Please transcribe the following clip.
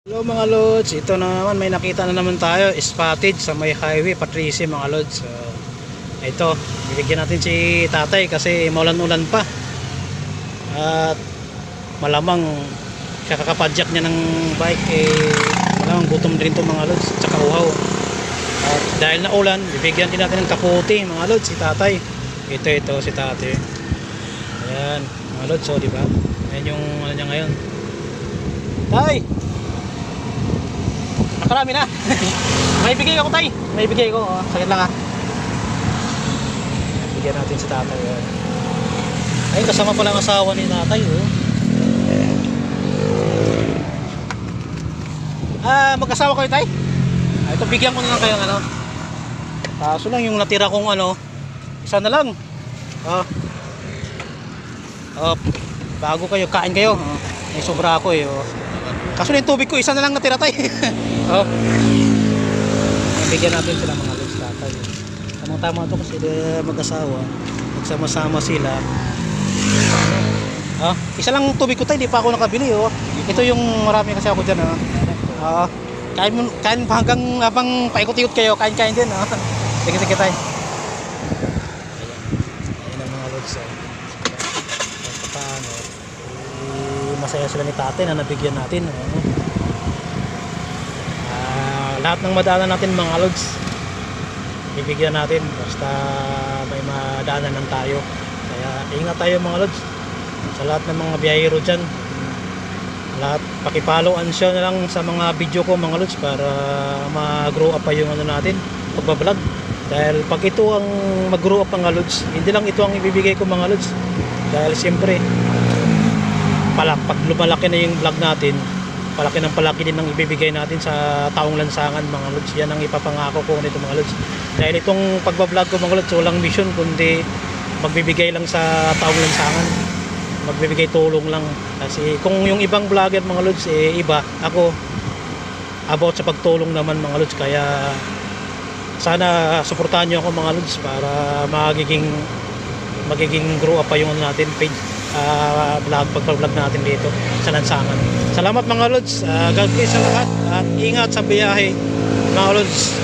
Hello mga lods, ito na naman, may nakita na naman tayo, spotted sa may highway, Patrice mga lods. Ito, bibigyan natin si tatay kasi maulan-ulan pa. At malamang kakapadyak niya ng bike, malamang gutom din ito mga lods, tsaka uhaw. At dahil na ulan, bibigyan din natin ng kaputi mga lods, si tatay. Ito si tatay. Ayan mga lods, diba? Ayan yung ano niya ngayon. Tay! Nakarami na. May bigay ako tay. May bigay ko. Sakit lang bigyan natin si tatay. Ay, kasama pala ang asawa ni tatay. Mag-asawa kayo tay? Ito bigyan ko na lang kayo ng ano. Kaso lang yung natira kong ano, isa na lang. Bago kayo, kain kayo. May sobra ako Kaso yung tubig ko, isa na lang natira tayo. Bigyan natin sila mga lods tatay. Tamang-tama ito kasi mag-asawa. Magsama-sama sila. Isa lang tubig ko tayo, di pa ako nakabili. Ito yung marami kasi ako dyan. Kain pa habang paikot-ikot kayo, kain-kain din. Sige tayo. Ayan ang mga lods. Paano? Masaya sila ni tatay na nabigyan natin. Lahat ng madaanan natin mga lods, bibigyan natin basta may madaanan lang tayo. Kaya ingat tayo mga lods sa lahat ng mga biyahero dyan. Lahat pakipollow and share na lang sa mga video ko mga lods para mag-grow up pa yung ano natin, pagbablog. Dahil pag ito ang mag-grow up mga lods, hindi lang ito ang ibibigay ko mga lods. Dahil siyempre pag lumalaki na yung vlog natin, palaki din ang ibibigay natin sa taong lansangan mga lods. Yan ang ipapangako ko nito mga lods. Dahil itong pagbablog ko mga lods, walang mission kundi magbibigay lang sa taong lansangan, magbibigay tulong lang. Kasi kung yung ibang vlogger mga lods iba, ako about sa pagtulong naman mga lods. Kaya sana suportahan nyo ako mga lods para magiging grow up pa yung ano natin page, pag-vlog natin dito sa lansangan. Salamat mga lods. God bless sa lahat at ingat sa biyahe mga lods.